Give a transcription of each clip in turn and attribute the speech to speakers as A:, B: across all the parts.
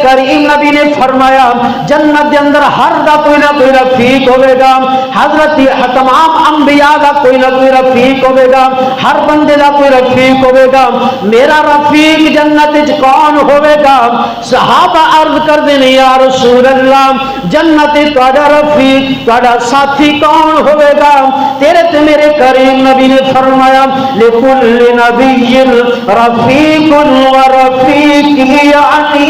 A: کریم نبی نے فرمایا جنت دے اندر ہر دا کوئی نہ کوئی رفیق ہوئے گا، حضرت تمام انبیاء دا کوئی نہ کوئی رفیق ہوئے گا، ہر بندے دا کوئی رفیق ہوئے گا۔ میرا رفیق جنت وچ کون ہوئے گا؟ صحابہ عرض کر دینے یا رسول اللہ جنت تہاڈا رفیق تہاڈا ساتھی کون ہوئے گا؟ تیرے تے میرے کریم نبی نے فرمایا لکل نبی رفیق و رفیقی یعنی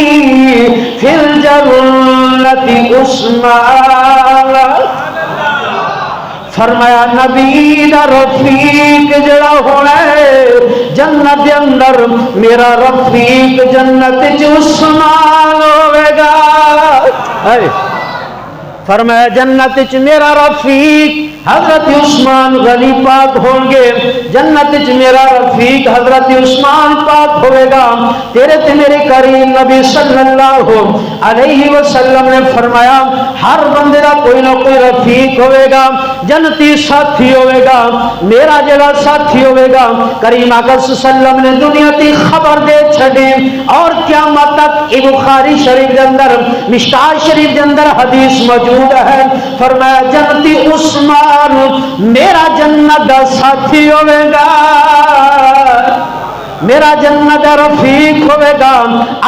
A: فی الجنت عثمان۔ فرمایا نبی دا رفیق جڑا ہونا ہے جنت دے اندر میرا رفیق جنت وچ عثمان ہوے گا۔ فرمایا جنت وچ میرا رفیق حضرت عثمان غنی پاک ہوں گے، جنت وچ میرا رفیق حضرت عثمان پاک ہوئے گا۔ تیرے تے میرے کریم نبی صلی اللہ علیہ وسلم نے فرمایا ہر بندے دا کوئی نہ کوئی رفیق ہوئے گا، جنتی ساتھی ہوئے گا۔ میرا جڑا ساتھی ہوئے گا کریم آقا صلی اللہ علیہ وسلم نے دنیا کی خبر دے چھڑی اور قیامت تک بخاری شریف کے اندر مشکات شریف کے اندر حدیث موجود ہے۔ فرمایا جنتی عثمان میرا جنت دا ساتھی ہوئے گا، میرا جنت رفیق ہوئے گا۔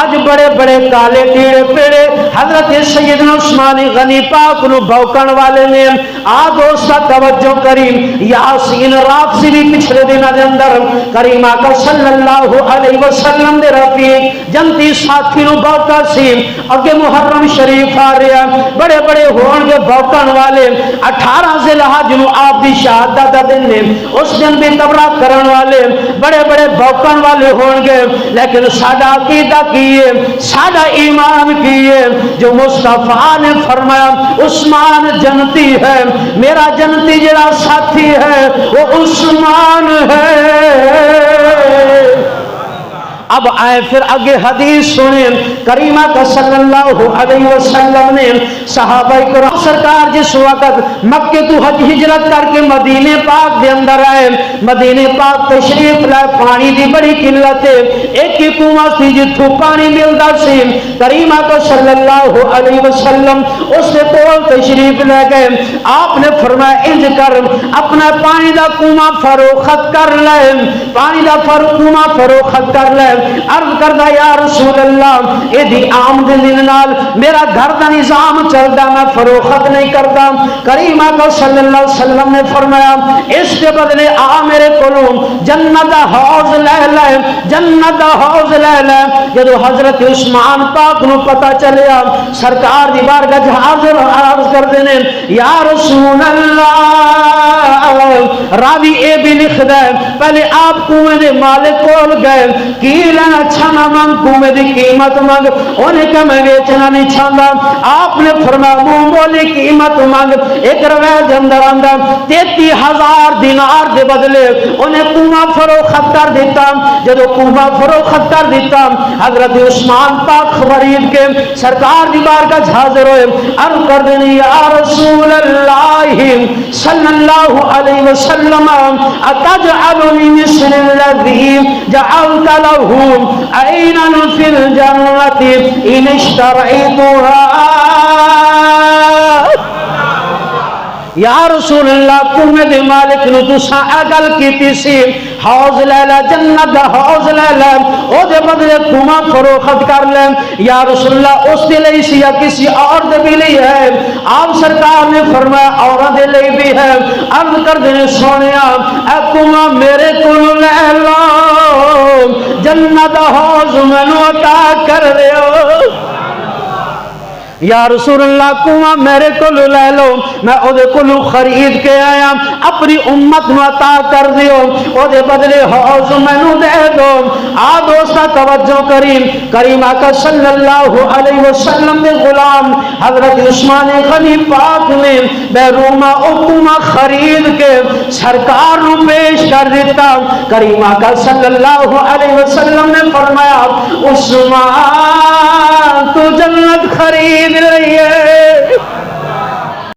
A: اج بڑے بڑے کالے ٹیڑے پیڑے حضرت سیدنا عثمان غنی پاک نو بھوکن والے نے آ دوستا توجہ کریم یاسین رافضی بھی پچھلے دن دے اندر کریم آقا صلی اللہ علیہ وسلم دے رفیق جنتی ساتھی نو بھوکا سی۔ اگے محرم شریف آ رہا بڑے بڑے ہون گے بھوکن والے 18 ذی الحج نو آپ دی شہادت دا دن نے اس دن بھی تبرہ کرن والے بڑے بڑے بھوکن والے ہون گے، لیکن سادہ عقیدہ کیے سادہ ایمان کیے جو مصطفیٰ نے فرمایا عثمان جنتی ہے، میرا جنتی جڑا ساتھی ہے وہ عثمان ہے۔ اب آئے پھر آگے حدیث سنیں کریمہ کا صلی اللہ علیہ وسلم نے صحابہ کرام سرکار جس وقت مکہ تو حج ہجرت کر کے مدینہ پاک دے اندر آئے، مدینہ پاک تشریف لائے، پانی دی بڑی قلت ہے، ایک ہی کنواں سی جتھوں پانی ملدا سی۔ کریمہ کا صلی اللہ علیہ وسلم اس سے کول تشریف لے گئے، آپ نے فرمایا انج کر اپنا پانی دا کنواں فروخت کر لے، پانی دا کنواں فروخت کر لے۔ عرض کردہ یا رسول اللہ اے دی آمدن نال میرا گھر دا نظام چلدا میں فروخت نہیں کرتا۔ کریمہ کا صلی اللہ علیہ وسلم نے فرمایا اس کے بدلے آ میرے کولوں جنت دا حوض لے لے، جنت دا حوض لے لے۔ جدو حضرت عثمان پاک نو پتہ چلیا سرکار دی بارگاہ حاضر عرض کر دینے یا رسول اللہ، راوی اے بھی لکھ دے پہلے آپ کنویں دے مالک کول گئے کی لینا چھانا مانگ کنویں دی قیمت مانگ، انہیں کہ میں بیچنا نہیں چھاندا۔ آپ نے فرمایا منہ بولی قیمت مانگ۔ ایک روایت اندر اندر 33,000 دینار دے بدلے انہیں کنواں فروخت کر دیتا۔ جدو کنواں فروخت کر دیتا حضرت عثمان پاک خبرید کے سرکار دی بارگاہ حاضر ہوئے، عرض کر دینی یا رسول اللہ صلی اللہ علیہ وسلم اتجعلنی مثل الذی جعلت له عینا فی الجنت ان اشترعیتها۔ یا رسول اللہ کنویں دے مالک نو تساں اگل کیتی سی حوض لے لے، جنت دا حوض لے لے، او دے بدلے کنواں فروخت کر لے۔ یا رسول اللہ اس دے لئی سی یا کسی اور دے بھی لئی ہے؟ آپ سرکار نے فرمایا عورت دے لئی بھی ہے۔ عرض کر دینے سونیا اے کنواں میرے کول لے لو، جنت دا حوض مینوں عطا کر دیو۔ یا رسول اللہ کنواں میرے کو لے لو، میں او دے کولو خرید کے آیا، اپنی امت نو عطا کر دیو، او دے بدلے حوض مینوں دے دو۔ آ دوستا توجہ کریم کریم آقا صلی اللہ علیہ وسلم دے غلام حضرت عثمان غنی پاک نے بیروما او کنواں خرید کے سرکار نو پیش کر دیتا۔ کریم آقا صلی اللہ علیہ وسلم نے فرمایا عثمان تو جنت خرید لئیے۔